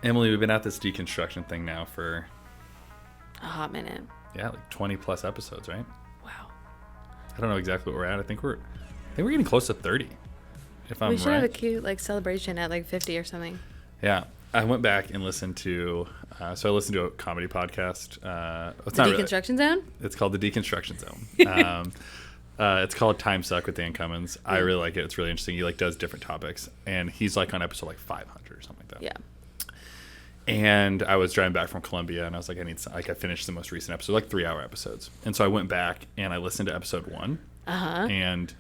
Emily, we've been at this deconstruction thing now for A hot minute. yeah, like 20 plus episodes, right? Wow. I don't know exactly what we're at. I think we're getting close to 30. If I'm We should right. have a cute celebration at 50 or something. Yeah. I went back and listened to so I listened to a comedy podcast. It's The not really, Deconstruction Zone? it's called The Deconstruction Zone. It's called Time Suck with Dan Cummins. I really like it. It's really interesting. He does different topics, and he's on episode 500 or something like that. Yeah. And I was driving back from Columbia, and I was like, I finished the most recent episode, 3-hour episodes. And so I went back and I listened to episode 1. And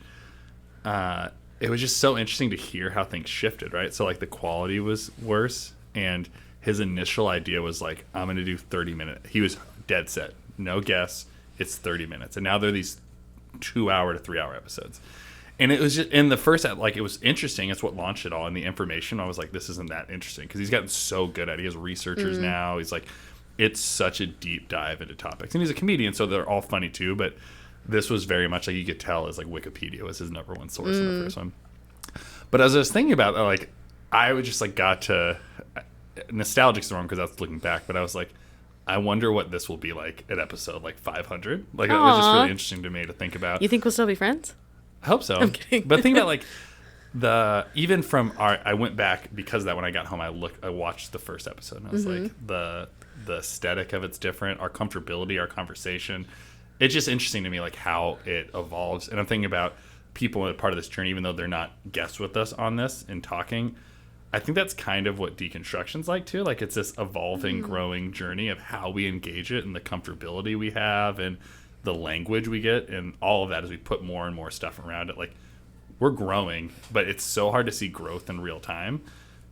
it was just so interesting to hear how things shifted, right? So the quality was worse, and his initial idea was I'm going to do 30 minutes. He was dead set, no guess. It's 30 minutes, and now they're these 2-hour to 3-hour episodes. And it was just in the first, it was interesting. It's what launched it all. And the information, I was like, this isn't that interesting, because he's gotten so good at it. He has researchers now. He's it's such a deep dive into topics. And he's a comedian, so they're all funny too. But this was very much you could tell is Wikipedia was his number one source in the first one. But as I was thinking about it, I would just got to, nostalgic's the wrong because that's looking back. But I was I wonder what this will be at episode 500. It was just really interesting to me to think about. You think we'll still be friends? I hope so. I'm kidding. But think about even from I went back because of that when I got home I watched the first episode and I was the aesthetic of it's different, our comfortability, our conversation. It's just interesting to me how it evolves. And I'm thinking about people as part of this journey, even though they're not guests with us on this and talking. I think that's kind of what deconstruction's too. It's this evolving, growing journey of how we engage it and the comfortability we have and the language we get, and all of that as we put more and more stuff around it. We're growing, but it's so hard to see growth in real time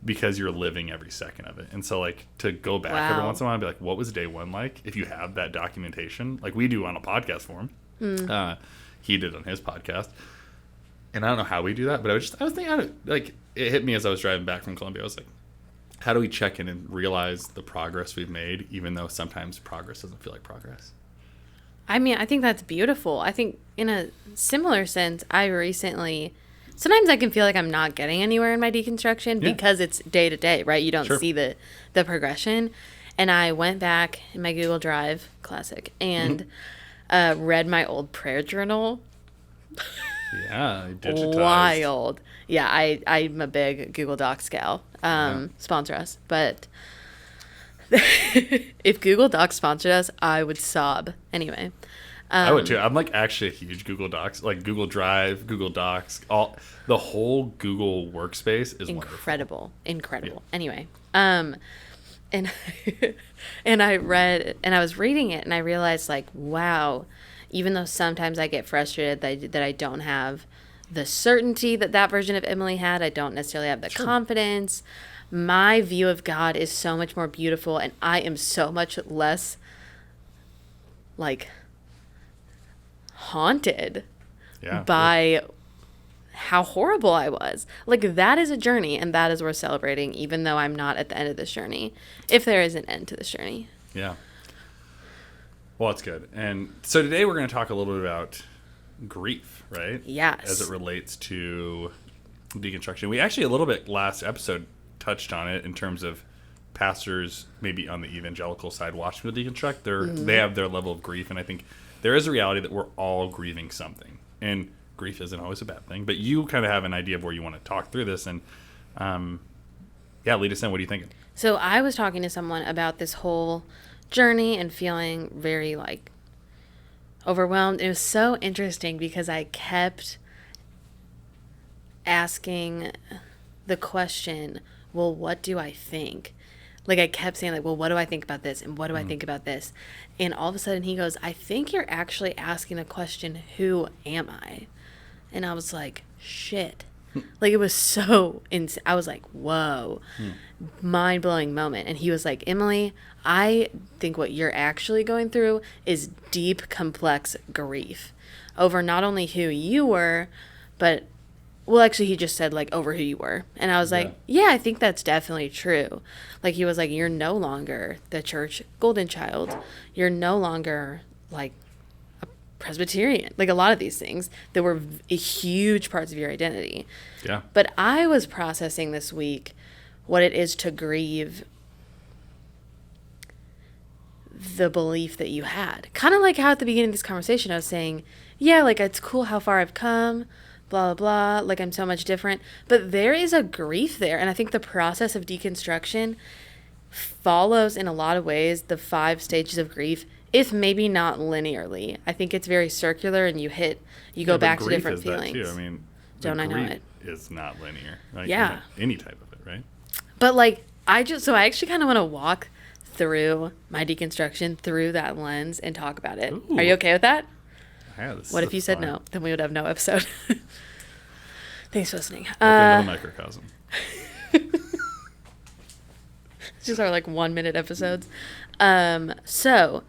because you're living every second of it. And so to go back every once in a while and be what was day one if you have that documentation, we do on a podcast form. He did on his podcast. And I don't know how we do that, but I was thinking, it hit me as I was driving back from Columbia. I was how do we check in and realize the progress we've made, even though sometimes progress doesn't feel like progress? I mean, I think that's beautiful. I think in a similar sense, sometimes I can feel I'm not getting anywhere in my deconstruction because it's day to day, right? You don't see the progression. And I went back in my Google Drive, classic, and read my old prayer journal. Yeah, digitized. Wild. Yeah, I'm a big Google Docs gal. Sponsor us. But if Google Docs sponsored us, I would sob. Anyway. I would too. I'm actually a huge Google Docs, Google Drive, Google Docs, the whole Google workspace is incredible. wonderful. Incredible. Yeah. Anyway. And and I was reading it and I realized wow, even though sometimes I get frustrated that I don't have the certainty that version of Emily had, I don't necessarily have the confidence. My view of God is so much more beautiful, and I am so much less haunted by how horrible I was. That is a journey, and that is worth celebrating, even though I'm not at the end of this journey, if there is an end to this journey. Yeah. Well, that's good. And so today we're going to talk a little bit about grief, right? Yes. As it relates to deconstruction. We actually, a little bit last episode, touched on it in terms of pastors, maybe on the evangelical side, watching people deconstruct. They have their level of grief, and I think there is a reality that we're all grieving something. And grief isn't always a bad thing, but you kind of have an idea of where you want to talk through this. And lead us in. What are you thinking? So I was talking to someone about this whole journey and feeling very overwhelmed. It was so interesting because I kept asking the question, well, what do I think? I kept saying well, what do I think about this? And what do I think about this? And all of a sudden he goes, I think you're actually asking the question, who am I? And I was shit. It was so I was whoa, mind-blowing moment. And he was Emily, I think what you're actually going through is deep, complex grief over not only who you were, but actually he just said over who you were. And I was yeah, I think that's definitely true. He was you're no longer the church golden child. You're no longer a Presbyterian. A lot of these things that were huge parts of your identity. Yeah. But I was processing this week what it is to grieve the belief that you had. Kind of like how at the beginning of this conversation I was saying, yeah, like it's cool how far I've come, blah, blah, blah, like I'm so much different. But there is a grief there. And I think the process of deconstruction follows in a lot of ways the 5 stages of grief, if maybe not linearly. I think it's very circular and you go back to different feelings. That too. I mean, don't I know it? Is not linear. Like, yeah. Any type of it, right? But like, I actually kind of want to walk through my deconstruction through that lens and talk about it. Ooh. Are you okay with that? Yeah, what if you said no? Then we would have no episode. Thanks for listening. Welcome to the microcosm. Just our like 1-minute episodes. So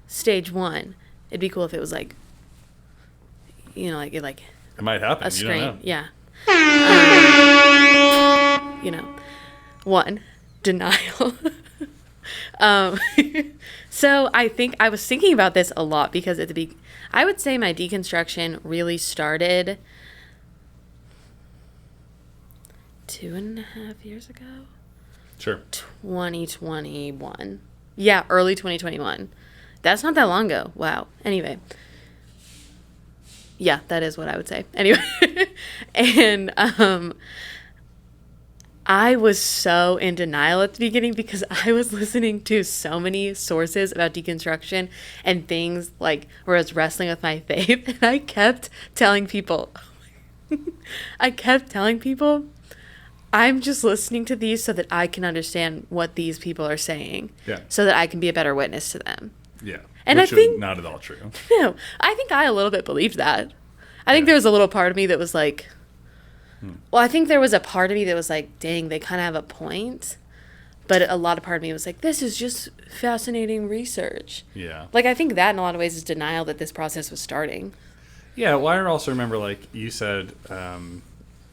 stage 1, it'd be cool if it was like, you know, it might happen. A screen. You don't know. Yeah. You know, 1, denial. So I think I was thinking about this a lot because I would say my deconstruction really started 2.5 years ago. Sure. 2021. Yeah, early 2021. That's not that long ago. Wow. Anyway. Yeah, that is what I would say. Anyway. And I was so in denial at the beginning because I was listening to so many sources about deconstruction and things like where I was wrestling with my faith. And I kept telling people, I'm just listening to these so that I can understand what these people are saying. Yeah. So that I can be a better witness to them. Yeah. And Which I think is not at all true. No, I think I a little bit believed that. I think there was a little part of me that was like, well, I think there was a part of me that was like, dang, they kind of have a point. But a lot of part of me was like, this is just fascinating research. Yeah. Like, I think that in a lot of ways is denial that this process was starting. Yeah, well, I also remember, like, you said, maybe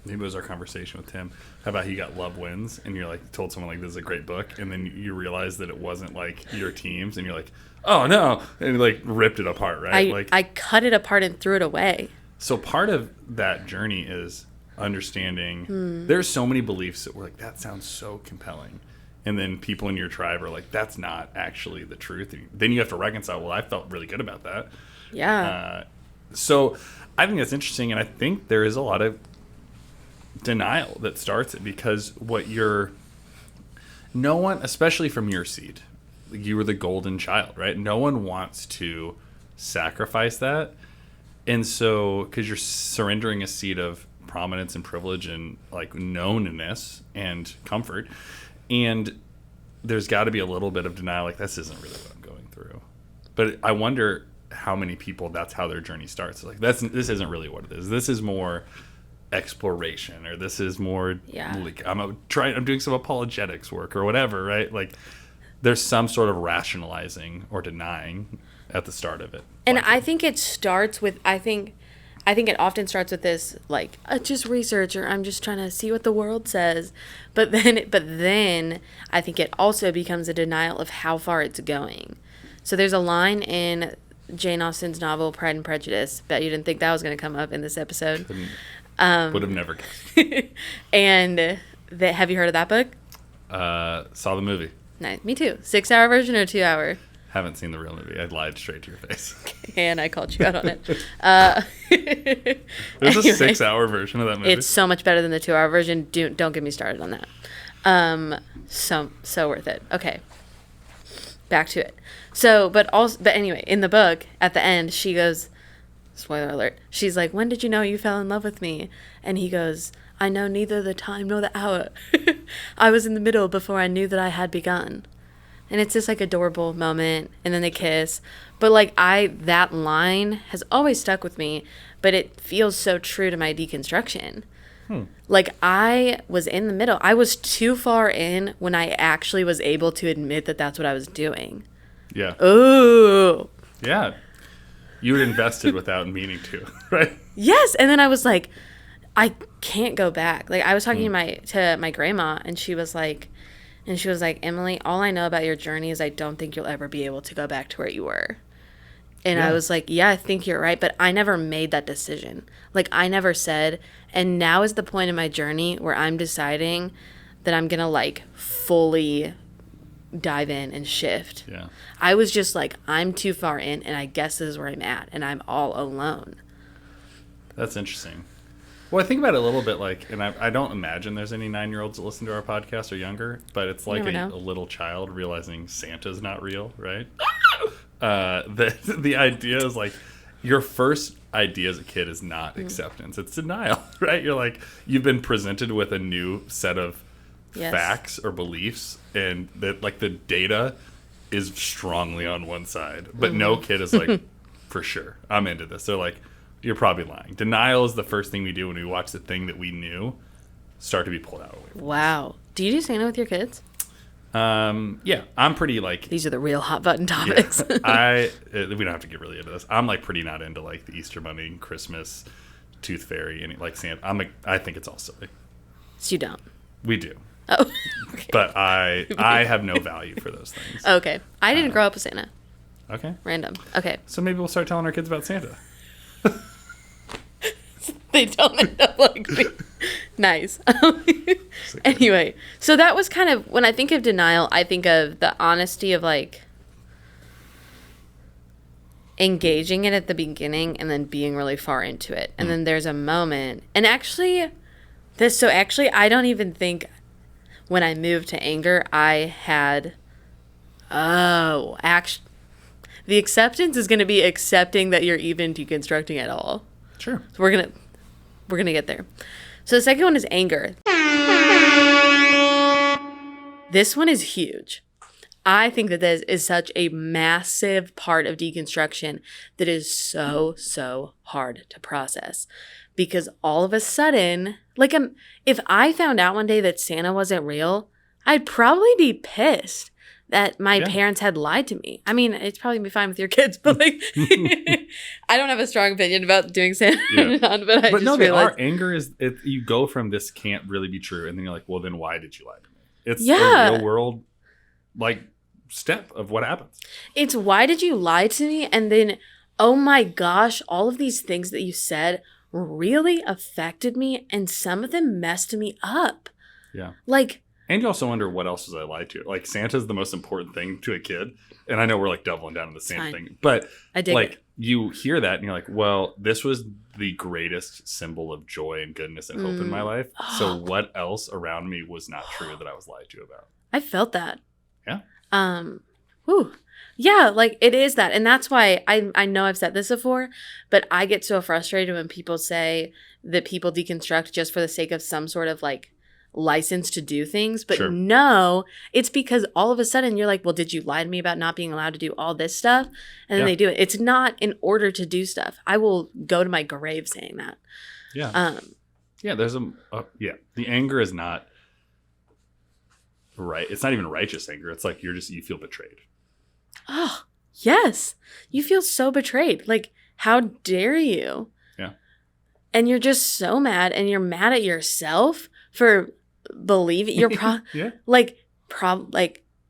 it was our conversation with Tim, how about you got Love Wins, and you're like, told someone, like, this is a great book, and then you realized that it wasn't, like, your team's, and you're like, oh, no, and, like, ripped it apart, right? I cut it apart and threw it away. So part of that journey is understanding there's so many beliefs that were like, that sounds so compelling. And then people in your tribe are like, that's not actually the truth. Then you have to reconcile, well, I felt really good about that. Yeah. So I think that's interesting. And I think there is a lot of denial that starts it because no one, especially from your seed, you were the golden child, right? No one wants to sacrifice that. And so, because you're surrendering a seed of prominence and privilege and like knownness and comfort, and there's got to be a little bit of denial, like this isn't really what I'm going through. But I wonder how many people that's how their journey starts. Like this isn't really what it is. This is more exploration, or this is more like I'm doing some apologetics work or whatever, right? Like there's some sort of rationalizing or denying at the start of it. And I think it starts with I think it often starts with this like just research, or I'm just trying to see what the world says. But then I think it also becomes a denial of how far it's going. So there's a line in Jane Austen's novel Pride and Prejudice. Bet you didn't think that was going to come up in this episode. Would have never guessed. And have you heard of that book? Saw the movie. Nice. Me too. 6-hour version or 2-hour? Haven't seen the real movie. I lied straight to your face. And I called you out on it. There's a 6-hour version of that movie. It's so much better than the 2-hour version. Don't get me started on that. So worth it. Okay. Back to it. But anyway, in the book, at the end, she goes, spoiler alert, she's like, when did you know you fell in love with me? And he goes, I know neither the time nor the hour. I was in the middle before I knew that I had begun. And it's this like adorable moment, and then they kiss. But like that line has always stuck with me, but it feels so true to my deconstruction. Like I was in the middle. I was too far in when I actually was able to admit that that's what I was doing. Yeah. Ooh. Yeah. You had invested without meaning to, right? Yes. And then I was like, I can't go back. Like I was talking to my grandma, and she was like, Emily, all I know about your journey is I don't think you'll ever be able to go back to where you were. And I was like, yeah, I think you're right. But I never made that decision. Like I never said, and now is the point in my journey where I'm deciding that I'm going to like fully dive in and shift. Yeah. I was just like, I'm too far in, and I guess this is where I'm at, and I'm all alone. That's interesting. Well, I think about it a little bit like, and I don't imagine there's any 9-year-olds that listen to our podcast or younger, but it's like a little child realizing Santa's not real, right? The idea is like, your first idea as a kid is not acceptance. It's denial, right? You're like, you've been presented with a new set of facts or beliefs, and that like the data is strongly on one side, but no kid is like, for sure, I'm into this. They're like, you're probably lying. Denial is the first thing we do when we watch the thing that we knew start to be pulled out. Wow. Do you do Santa with your kids? Yeah, I'm pretty like... These are the real hot button topics. Yeah, we don't have to get really into this. I'm like pretty not into like the Easter Bunny, Christmas, Tooth Fairy, and like Santa. I think it's all silly. So you don't? We do. Oh, okay. But I have no value for those things. Okay. I didn't grow up with Santa. Okay. Random. Okay. So maybe we'll start telling our kids about Santa. They don't end up like me. Nice. Anyway, so that was kind of, when I think of denial, I think of the honesty of like engaging it at the beginning and then being really far into it. And then there's a moment, and actually I don't even think when I moved to anger, I had, the acceptance is going to be accepting that you're even deconstructing at all. Sure. So we're gonna get there. So the second one is anger. This one is huge. I think that this is such a massive part of deconstruction that is so hard to process, because all of a sudden, like, if I found out one day that Santa wasn't real, I'd probably be pissed that my parents had lied to me. I mean, it's probably gonna be fine with your kids, but like, I don't have a strong opinion about doing Santa or not, but I just no, realized. Anger is, you go from this can't really be true, and then you're like, well, then why did you lie to me? It's a real world, like, step of what happens. It's why did you lie to me? And then, oh my gosh, all of these things that you said really affected me, and some of them messed me up. Yeah. Like, and you also wonder, what else was I lied to? Like, Santa's the most important thing to a kid. And I know we're like doubling down on the same thing. But like, you hear that and you're like, well, this was the greatest symbol of joy and goodness and hope in my life. So what else around me was not true that I was lied to about? I felt that. Yeah. Yeah, like, it is that. And that's why I know I've said this before, but I get so frustrated when people say that people deconstruct just for the sake of some sort of like license to do things. But no, it's because all of a sudden you're like, well, did you lie to me about not being allowed to do all this stuff? And then they do it. It's not in order to do stuff. I will go to my grave saying that. Yeah. There's the anger is not right. It's not even righteous anger. It's like you feel betrayed. Oh, yes. You feel so betrayed. Like, how dare you? Yeah. And you're just so mad, and you're mad at yourself for believing you're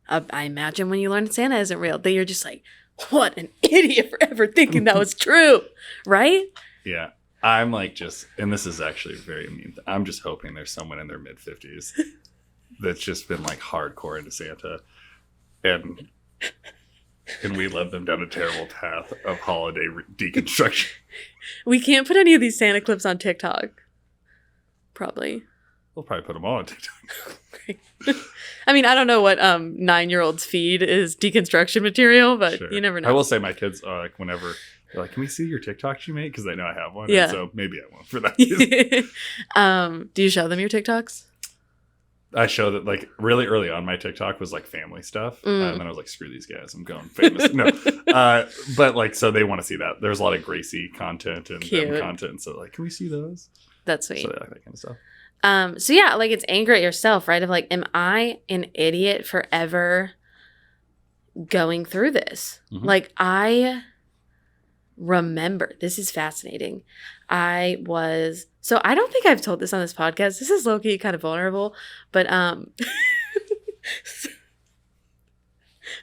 I imagine when you learn Santa isn't real, that you're just like, what an idiot for ever thinking that was true, right? Yeah. I'm like, and this is actually very mean. I'm just hoping there's someone in their mid-50s that's just been like hardcore into Santa, and we led them down a terrible path of holiday deconstruction. We can't put any of these Santa clips on TikTok. Probably. We'll probably put them all on TikTok. I mean, I don't know what 9-year-olds feed is deconstruction material, but you never know. I will say my kids are like, whenever they're like, can we see your TikToks you made? Because they know I have one. Yeah. And so maybe I won't for that. Do you show them your TikToks? I show that, like, really early on, my TikTok was like family stuff. And then I was like, screw these guys, I'm going famous. No. But like, so they want to see that. There's a lot of Gracie content and them content. So like, can we see those? That's sweet. So they like that kind of stuff. So yeah, like, it's anger at yourself, right? Of like, am I an idiot forever going through this? Mm-hmm. Like, I remember, this is fascinating. So I don't think I've told this on this podcast. This is low-key kind of vulnerable, but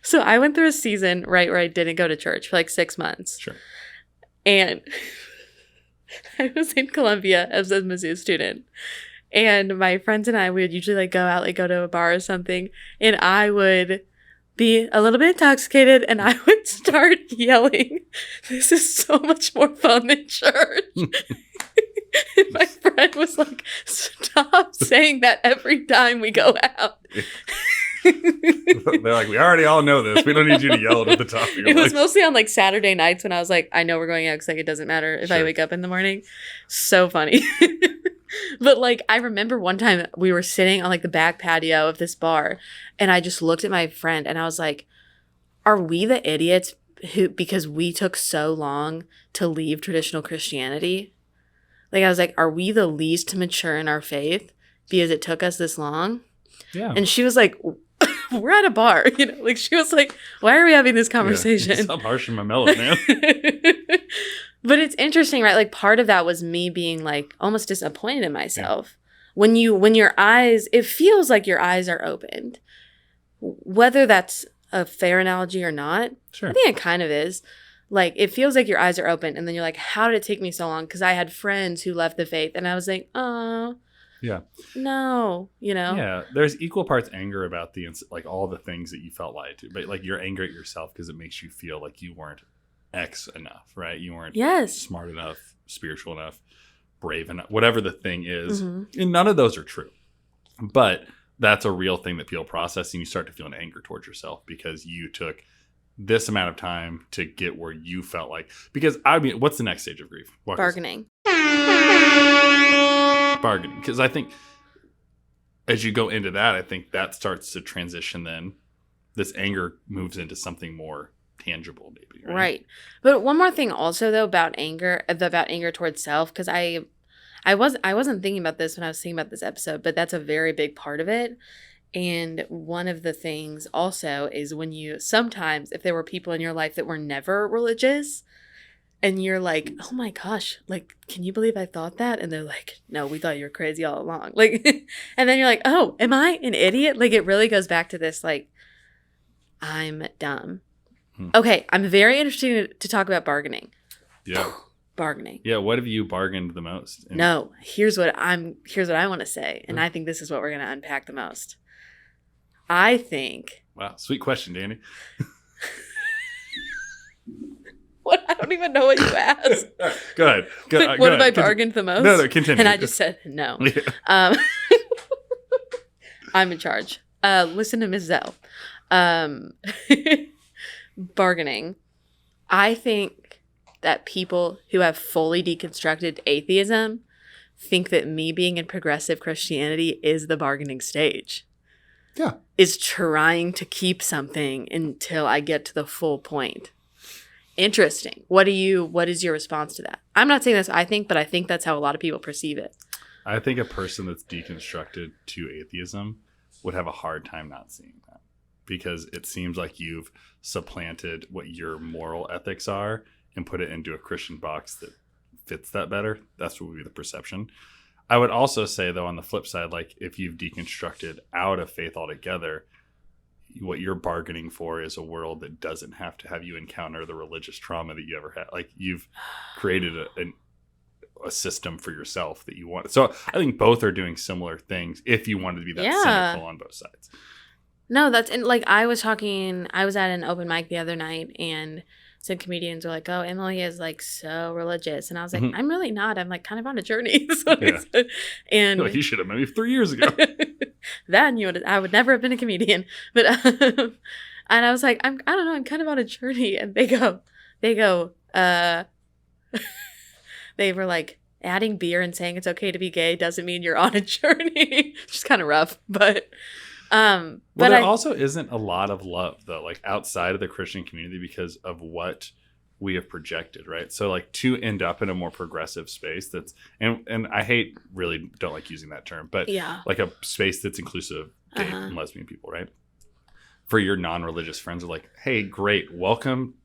so I went through a season, right, where I didn't go to church for like 6 months. Sure. And I was in Columbia as a Mizzou student. And my friends and I, we would usually like go out, like go to a bar or something. And I would be a little bit intoxicated, and I would start yelling, "This is so much more fun than church." And my friend was like, "Stop saying that every time we go out." They're like, we already all know this. We don't need you to yell it at the top of your It was voice. mostly on like Saturday nights when I was like, I know we're going out because like it doesn't matter if I Sure. wake up in the morning. So funny. But like I remember one time we were sitting on like the back patio of this bar, and I just looked at my friend and I was like, are we the idiots who, because we took so long to leave traditional Christianity? Like I was like, are we the least mature in our faith because it took us this long? Yeah. And she was like, we're at a bar, you know, like she was like, why are we having this conversation? Yeah. Stop harshing my mellow, man. But it's interesting, right? Like part of that was me being like almost disappointed in myself. Yeah. When your eyes, it feels like your eyes are opened, whether that's a fair analogy or not. Sure. I think it kind of is. Like it feels like your eyes are open, and then you're like, how did it take me so long? Because I had friends who left the faith, and I was like, oh. Yeah. No, you know? Yeah. There's equal parts anger about like all the things that you felt lied to, but like you're angry at yourself because it makes you feel like you weren't X enough, right? You weren't smart enough, spiritual enough, brave enough, whatever the thing is. Mm-hmm. And none of those are true, but that's a real thing that people process, and you start to feel an anger towards yourself because you took this amount of time to get where you felt like, because I mean, what's the next stage of grief? Bargaining. Bargaining, because I think as you go into that, I think that starts to transition. Then this anger moves into something more tangible, maybe. Right. But one more thing, also though, about anger towards self, because I wasn't thinking about this when I was thinking about this episode, but that's a very big part of it. And one of the things also is when you sometimes, if there were people in your life that were never religious, and you're like, oh my gosh, like, can you believe I thought that? And they're like, no, we thought you were crazy all along. Like, and then you're like, oh, am I an idiot? Like, it really goes back to this, like, I'm dumb. Okay, I'm very interested to talk about bargaining. Yeah. Bargaining. Yeah, what have you bargained the most? No, here's what I want to say, and I think this is what we're going to unpack the most. I think. Wow, sweet question, Danny. What? I don't even know what you asked. Go ahead. What have I bargained the most? No, continue. And I just said no. Yeah. I'm in charge. Listen to Ms. Zell. Bargaining. I think that people who have fully deconstructed atheism think that me being in progressive Christianity is the bargaining stage. Yeah. Is trying to keep something until I get to the full point. Interesting. What is your response to that? I'm not saying that's I think, but I think that's how a lot of people perceive it. I think a person that's deconstructed to atheism would have a hard time not seeing that, because it seems like you've supplanted what your moral ethics are and put it into a Christian box that fits that better. That's what would be the perception. I would also say, though, on the flip side, like if you've deconstructed out of faith altogether, what you're bargaining for is a world that doesn't have to have you encounter the religious trauma that you ever had. Like you've created a system for yourself that you want. So I think both are doing similar things if you wanted to be that cynical on both sides. No, that's, and like I was at an open mic the other night, and some comedians were like, oh, Emily is like so religious. And I was like, I'm really not. I'm like kind of on a journey. And like, you should have met me 3 years ago. Then I would never have been a comedian. But and I was like, I don't know, I'm kind of on a journey. And they go, they were like, adding beer and saying it's okay to be gay doesn't mean you're on a journey. Just kind of rough, but well, there also isn't a lot of love though, like outside of the Christian community, because of what we have projected, right? So like to end up in a more progressive space that's, and I don't like using that term, but like a space that's inclusive of gay and lesbian people, right? For your non-religious friends are like, hey, great, welcome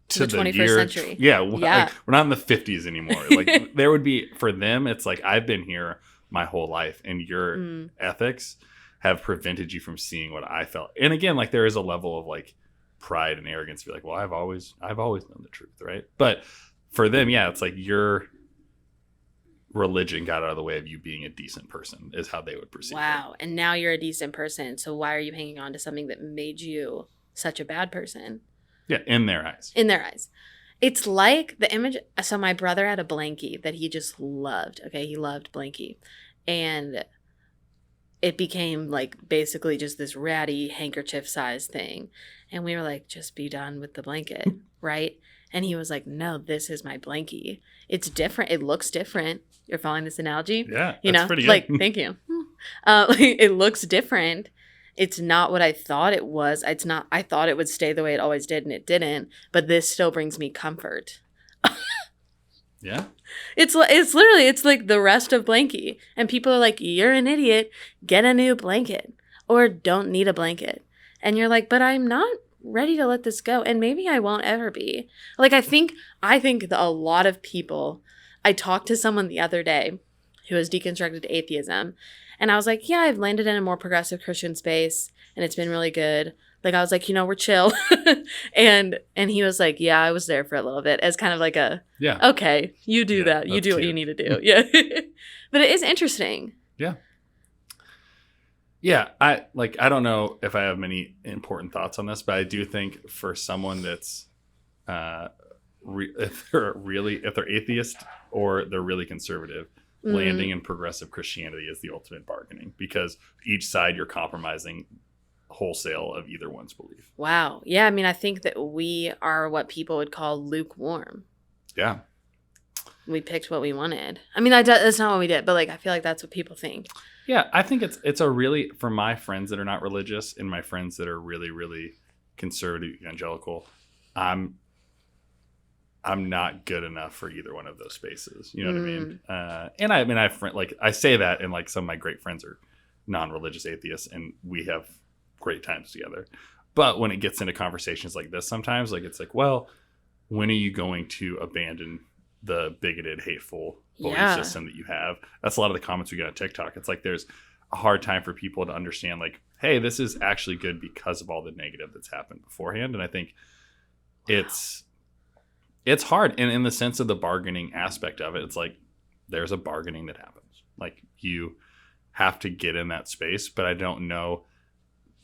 to the 21st century. Yeah. Like, we're not in the 50s anymore. Like there would be, for them, it's like, I've been here my whole life, and your ethics have prevented you from seeing what I felt. And again, like there is a level of like pride and arrogance to be like, well, I've always known the truth, right? But for them, it's like religion got out of the way of you being a decent person is how they would perceive it. Wow. And now you're a decent person. So why are you hanging on to something that made you such a bad person? Yeah, in their eyes. In their eyes. It's like the image. So my brother had a blankie that he just loved. Okay. He loved blankie. And it became like basically just this ratty handkerchief size thing. And we were like, just be done with the blanket. Right. And he was like, no, this is my blankie. It's different. It looks different. You're following this analogy? Yeah. You that's know, pretty good. like, thank you. It looks different. It's not what I thought it was. It's not, I thought it would stay the way it always did, and it didn't. But this still brings me comfort. Yeah. It's literally, it's like the rest of blankie. And people are like, you're an idiot. Get a new blanket. Or don't need a blanket. And you're like, but I'm not ready to let this go. And maybe I won't ever be. Like, I think that a lot of people, I talked to someone the other day who has deconstructed atheism. And I was like, yeah, I've landed in a more progressive Christian space and it's been really good. Like, I was like, we're chill. and he was like, yeah, I was there for a little bit as kind of like okay, you do that. You do what you need to do. Yeah. But it is interesting. Yeah. Yeah. I don't know if I have many important thoughts on this, but I do think for someone that's, if they're atheist or they're really conservative, landing in progressive Christianity is the ultimate bargaining, because each side you're compromising wholesale of either one's belief. Wow. Yeah. I mean, I think that we are what people would call lukewarm. Yeah. We picked what we wanted. I mean, that's not what we did, but like, I feel like that's what people think. Yeah. I think it's a really, for my friends that are not religious and my friends that are really, really conservative, evangelical, I'm not good enough for either one of those spaces. You know what I mean? And I mean, I say that, and like some of my great friends are non-religious atheists, and we have great times together. But when it gets into conversations like this, sometimes like it's like, well, when are you going to abandon the bigoted, hateful belief system that you have? That's a lot of the comments we get on TikTok. It's like there's a hard time for people to understand, like, hey, this is actually good because of all the negative that's happened beforehand. And I think it's hard. And in the sense of the bargaining aspect of it, it's like there's a bargaining that happens. Like, you have to get in that space, but I don't know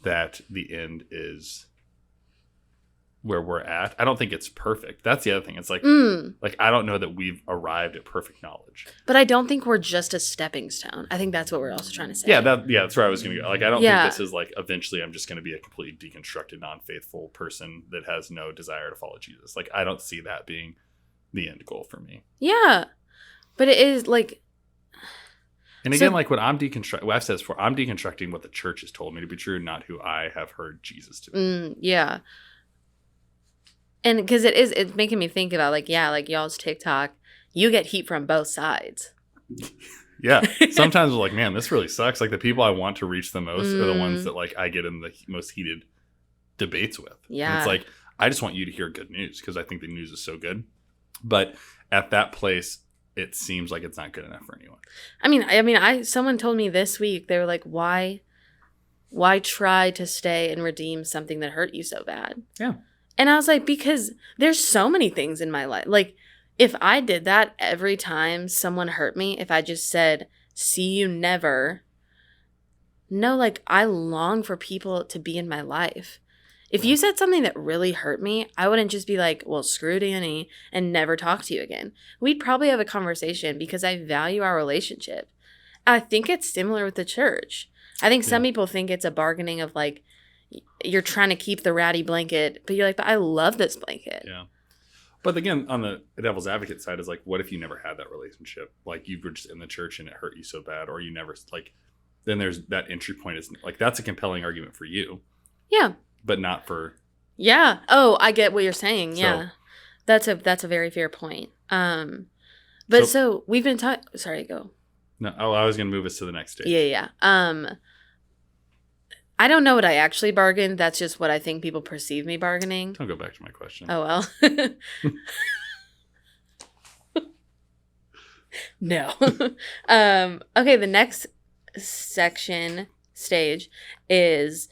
that the end is where we're at. I don't think it's perfect. That's the other thing. It's like, I don't know that we've arrived at perfect knowledge. But I don't think we're just a stepping stone. I think that's what we're also trying to say. Yeah, that's where I was going to go. Like, I don't think this is like, eventually I'm just going to be a completely deconstructed, non-faithful person that has no desire to follow Jesus. Like, I don't see that being the end goal for me. Yeah. But it is like... And again, like when I'm deconstructing, what I've said before, I'm deconstructing what the church has told me to be true, not who I have heard Jesus to be. Yeah. And because it's making me think about like y'all's TikTok, you get heat from both sides. Yeah. Sometimes we're like, man, this really sucks. Like, the people I want to reach the most are the ones that like I get in the most heated debates with. Yeah. And it's like, I just want you to hear good news because I think the news is so good. But at that place, it seems like it's not good enough for anyone. I mean, someone told me this week, they were like, why try to stay and redeem something that hurt you so bad? Yeah. And I was like, because there's so many things in my life. Like, if I did that every time someone hurt me, if I just said, see you never. No, like, I long for people to be in my life. If you said something that really hurt me, I wouldn't just be like, well, screw Danny and never talk to you again. We'd probably have a conversation because I value our relationship. I think it's similar with the church. I think some people think it's a bargaining of like, you're trying to keep the ratty blanket, but you're like, but I love this blanket. Yeah. But again, on the devil's advocate side is like, what if you never had that relationship? Like, you were just in the church and it hurt you so bad, or you never, like, then there's that entry point is like, that's a compelling argument for you. Yeah. But not for. Yeah. Oh, I get what you're saying. Yeah. So, that's a very fair point. But so we've been talking. Sorry, go. No. Oh, I was going to move us to the next stage. Yeah. I don't know what I actually bargained. That's just what I think people perceive me bargaining. Don't go back to my question. Oh, well. No. Okay, the next stage is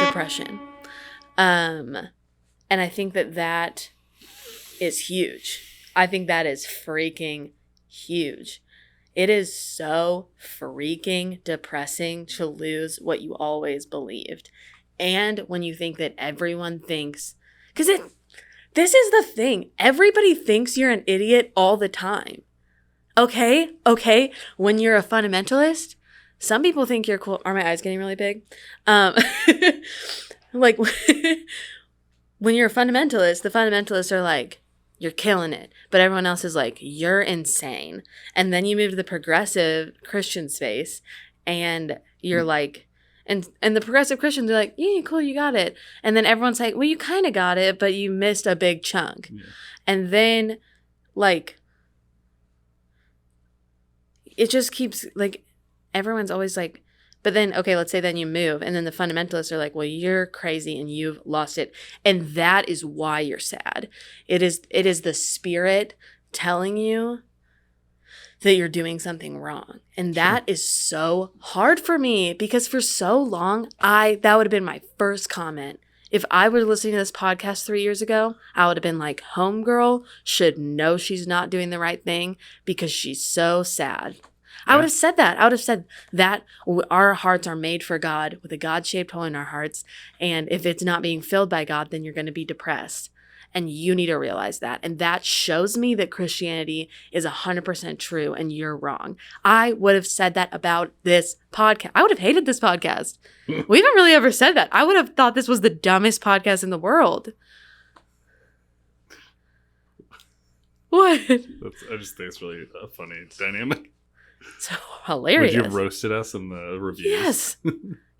depression. And I think that is huge. I think that is freaking huge. It is so freaking depressing to lose what you always believed. And when you think that everyone thinks, because this is the thing. Everybody thinks you're an idiot all the time. Okay? When you're a fundamentalist, some people think you're cool. Are my eyes getting really big? Like, when you're a fundamentalist, the fundamentalists are like, you're killing it. But everyone else is like, you're insane. And then you move to the progressive Christian space and you're like, and the progressive Christians are like, yeah, cool, you got it. And then everyone's like, well, you kind of got it, but you missed a big chunk. Yeah. And then, like, it just keeps, like, everyone's always like, but then, okay, let's say then you move. And then the fundamentalists are like, well, you're crazy and you've lost it. And that is why you're sad. It is the spirit telling you that you're doing something wrong. And that is so hard for me because for so long, that would have been my first comment. If I were listening to this podcast 3 years ago, I would have been like, homegirl should know she's not doing the right thing because she's so sad. I would have said that. I would have said that our hearts are made for God with a God-shaped hole in our hearts. And if it's not being filled by God, then you're going to be depressed. And you need to realize that. And that shows me that Christianity is 100% true and you're wrong. I would have said that about this podcast. I would have hated this podcast. We haven't really ever said that. I would have thought this was the dumbest podcast in the world. What? I just think it's really a funny dynamic. So hilarious. Would you have roasted us in the reviews? Yes.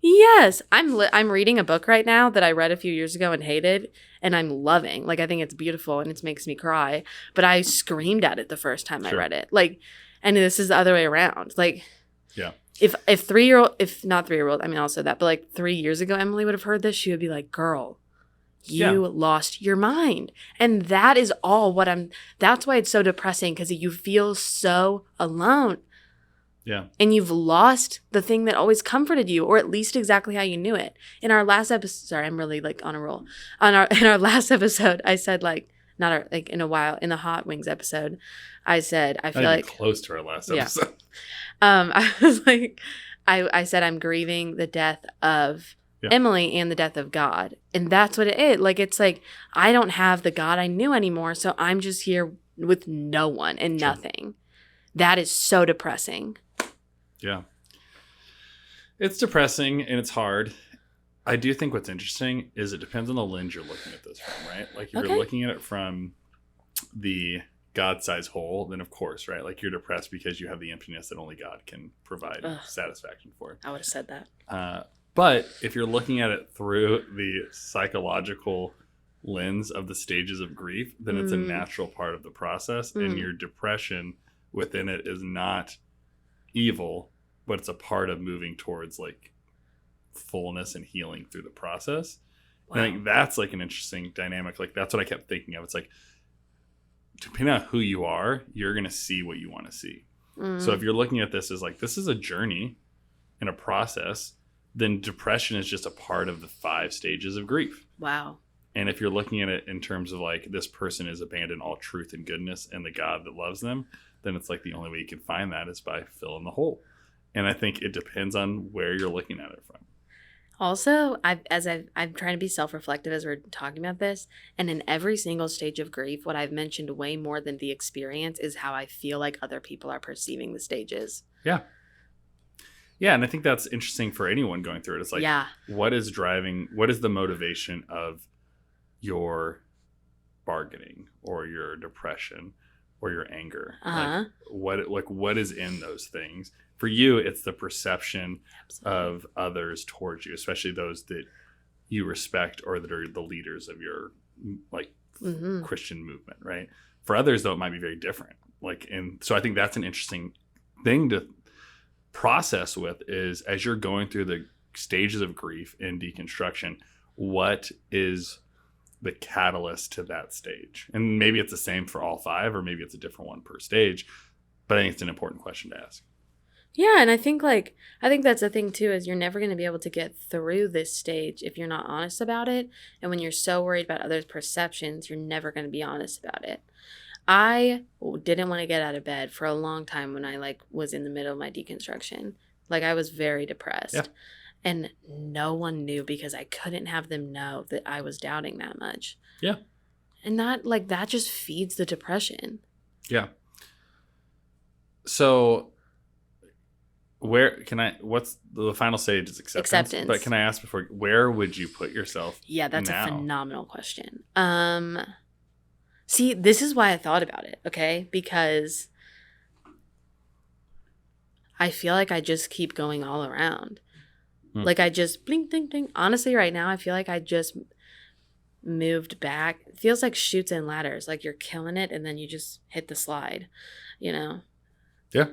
Yes. I'm reading a book right now that I read a few years ago and hated, and I'm loving. Like, I think it's beautiful and it makes me cry. But I screamed at it the first time I read it. Like, and this is the other way around. Like, yeah. If not 3-year-old, I mean, also that, but like 3 years ago, Emily would have heard this, she would be like, girl, you lost your mind. And that is all that's why it's so depressing, because you feel so alone. Yeah. And you've lost the thing that always comforted you, or at least exactly how you knew it. In our last episode, sorry, I'm really like on a roll. In our last episode, I said in the Hot Wings episode, I said, I feel like close to our last episode. I was like, I said, I'm grieving the death of Emily and the death of God. And that's what it is. Like, it's like, I don't have the God I knew anymore. So I'm just here with no one and nothing. That is so depressing. Yeah. It's depressing and it's hard. I do think what's interesting is it depends on the lens you're looking at this from, right? Like, if you're looking at it from the God-sized hole, then of course, right? Like, you're depressed because you have the emptiness that only God can provide satisfaction for. I would have said that. But if you're looking at it through the psychological lens of the stages of grief, then it's a natural part of the process. And your depression within it is not evil, but it's a part of moving towards like fullness and healing through the process. Wow. And I think that's like an interesting dynamic. Like, that's what I kept thinking of. It's like, depending on who you are, you're going to see what you want to see. So if you're looking at this as like, this is a journey and a process, then depression is just a part of the 5 stages of grief. Wow. And if you're looking at it in terms of like, this person has abandoned all truth and goodness and the God that loves them, then it's like the only way you can find that is by filling the hole. And I think it depends on where you're looking at it from. Also, I'm trying to be self-reflective as we're talking about this, and in every single stage of grief, what I've mentioned way more than the experience is how I feel like other people are perceiving the stages. Yeah. Yeah, and I think that's interesting for anyone going through it. It's like, what is the motivation of your bargaining or your depression or your anger? Like, what is in those things? For you, it's the perception of others towards you, especially those that you respect or that are the leaders of your like Christian movement, right? For others, though, it might be very different. Like, and so I think that's an interesting thing to process with, is as you're going through the stages of grief in deconstruction, what is the catalyst to that stage? And maybe it's the same for all 5, or maybe it's a different one per stage, but I think it's an important question to ask. Yeah, and I think that's the thing too, is you're never going to be able to get through this stage if you're not honest about it. And when you're so worried about others' perceptions, you're never going to be honest about it. I didn't want to get out of bed for a long time when I like was in the middle of my deconstruction. Like I was very depressed. Yeah. And no one knew because I couldn't have them know that I was doubting that much. Yeah. And that just feeds the depression. Yeah. So what's the final stage is acceptance. But can I ask before, where would you put yourself? Yeah, that's now? a phenomenal question. See, this is why I thought about it, okay? Because I feel like I just keep going all around. Like I just blink, ding, ding. Honestly, right now, I feel like I just moved back. It feels like chutes and ladders. Like you're killing it and then you just hit the slide, you know? Yeah.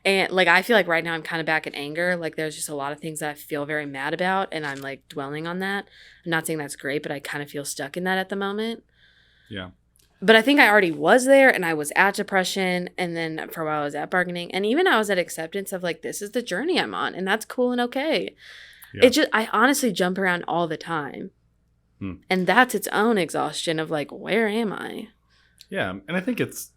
And like I feel like right now I'm kind of back in anger. Like there's just a lot of things that I feel very mad about and I'm like dwelling on that. I'm not saying that's great, but I kind of feel stuck in that at the moment. Yeah. But I think I already was there and I was at depression and then for a while I was at bargaining and even I was at acceptance of like this is the journey I'm on and that's cool and okay. Yeah. I honestly jump around all the time. And that's its own exhaustion of like where am I? Yeah, and I think it's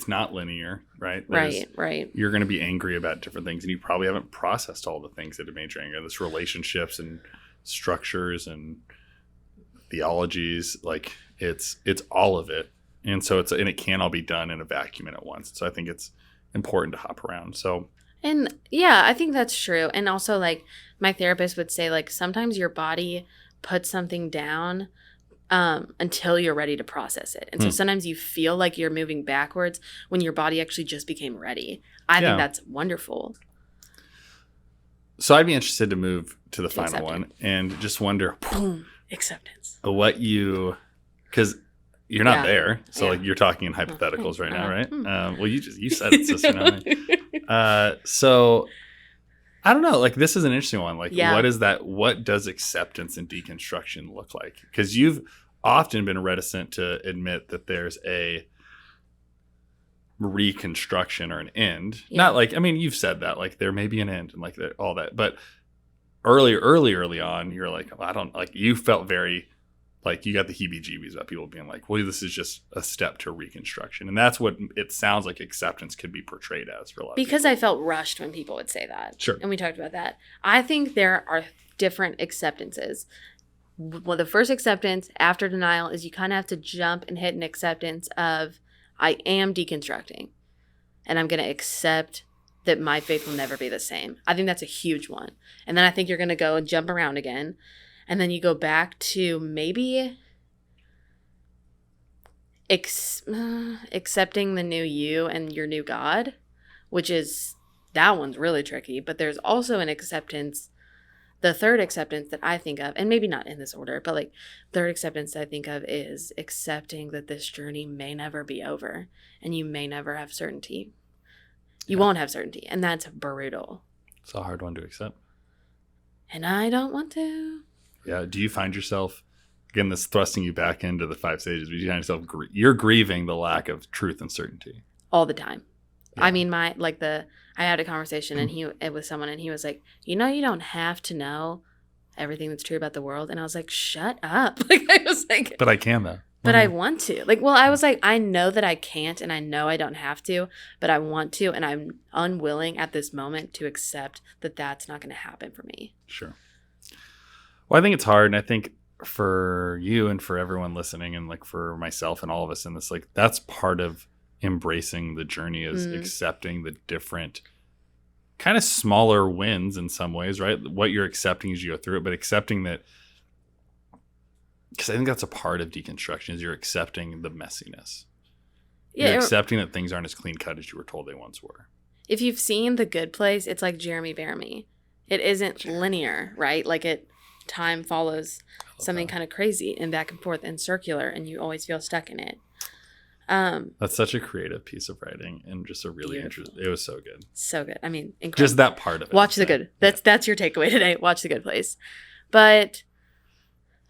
not linear, right? Right. You're going to be angry about different things and you probably haven't processed all the things that have made you angry. There's relationships and structures and theologies, like it's all of it, and so and it can't all be done in a vacuum and at once. So I think it's important to hop around. So and yeah, I think that's true. And also like my therapist would say like sometimes your body puts something down until you're ready to process it, and so sometimes you feel like you're moving backwards when your body actually just became ready. I think that's wonderful. So I'd be interested to move to the final one and just wonder. Boom. Acceptance. Because you're not there, so like you're talking in hypotheticals right now, right? Well, you said it, sister. So I don't know. Like this is an interesting one. Like, what is that? What does acceptance and deconstruction look like? Because you've often been reticent to admit that there's a reconstruction or an end. Not like you've said that like there may be an end and like all that, but early on, you're like, I don't like. You felt very like you got the heebie-jeebies about people being like, well, this is just a step to reconstruction, and that's what it sounds like acceptance could be portrayed as for a lot of people. I felt rushed when people would say that. Sure, and we talked about that. I think there are different acceptances. Well, the first acceptance after denial is you kind of have to jump and hit an acceptance of I am deconstructing, and I'm going to accept that my faith will never be the same. I think that's a huge one. And then I think you're going to go and jump around again. And then you go back to maybe accepting the new you and your new God, which is, that one's really tricky. But there's also an acceptance, the third acceptance that I think of, and maybe not in this order, but like third acceptance I think of is accepting that this journey may never be over and you may never have certainty. You won't have certainty, and that's brutal. It's a hard one to accept. And I don't want to. Yeah. Do you find yourself, again, this thrusting you back into the 5 stages, but you find yourself, you're grieving the lack of truth and certainty? All the time. Yeah. I mean, I had a conversation with someone and he was like, you don't have to know everything that's true about the world. And I was like, shut up. Like, I was like. But I can though. But I want to. Like, well, I was like, I know that I can't and I know I don't have to, but I want to. And I'm unwilling at this moment to accept that that's not going to happen for me. Sure. Well, I think it's hard. And I think for you and for everyone listening and like for myself and all of us in this, like that's part of embracing the journey is accepting the different kind of smaller wins in some ways, right? What you're accepting as you go through it, but accepting that. Because I think that's a part of deconstruction is you're accepting the messiness. Yeah, you're accepting that things aren't as clean cut as you were told they once were. If you've seen The Good Place, it's like Jeremy Bear Me. It isn't linear, right? Like time follows something kind of crazy and back and forth and circular, and you always feel stuck in it. That's such a creative piece of writing and just a really interesting. It was so good. So good. I mean, incredible. Just that part of it. Watch The Good. That's your takeaway today. Watch The Good Place. But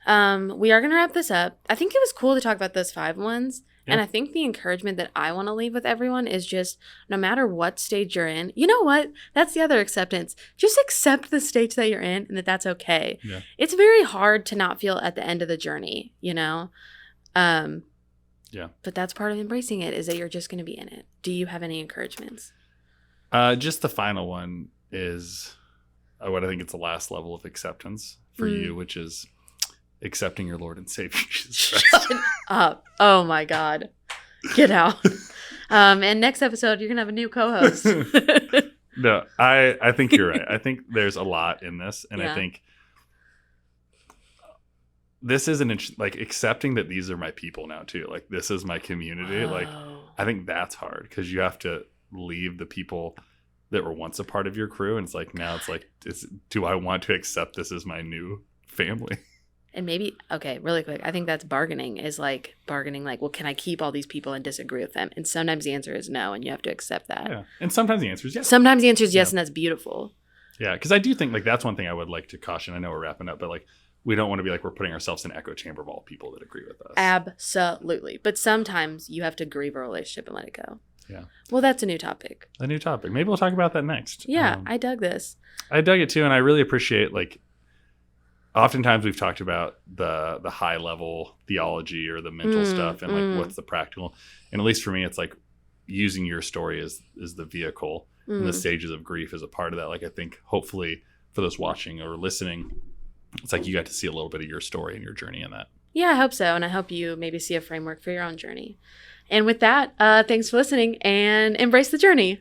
we are going to wrap this up. I think it was cool to talk about those 5 ones. Yeah. And I think the encouragement that I want to leave with everyone is just no matter what stage you're in, you know what? That's the other acceptance. Just accept the stage that you're in and that's okay. Yeah. It's very hard to not feel at the end of the journey, Yeah. But that's part of embracing it, is that you're just going to be in it. Do you have any encouragements? Just the final one is what I think it's the last level of acceptance for you, which is accepting your Lord and Savior Jesus Christ. Shut up. Oh my God. Get out. And next episode, you're going to have a new co-host. No, I think you're right. I think there's a lot in this. And I think this is like accepting that these are my people now too. Like this is my community. Oh. Like I think that's hard because you have to leave the people that were once a part of your crew. And it's like, now it's like, do I want to accept this as my new family? And maybe, okay, really quick, I think that's bargaining, like, well, can I keep all these people and disagree with them? And sometimes the answer is no, and you have to accept that. Yeah. And sometimes the answer is yes. Sometimes the answer is yes, and that's beautiful. Yeah, because I do think, like, that's one thing I would like to caution. I know we're wrapping up, but, like, we don't want to be like we're putting ourselves in an echo chamber of all people that agree with us. Absolutely. But sometimes you have to grieve a relationship and let it go. Yeah. Well, that's a new topic. A new topic. Maybe we'll talk about that next. Yeah, I dug this. I dug it, too, and I really appreciate, like, oftentimes we've talked about the high level theology or the mental stuff and like what's the practical. And at least for me, it's like using your story as the vehicle and the stages of grief as a part of that. Like I think hopefully for those watching or listening, it's like you got to see a little bit of your story and your journey in that. Yeah, I hope so. And I hope you maybe see a framework for your own journey. And with that, thanks for listening and embrace the journey.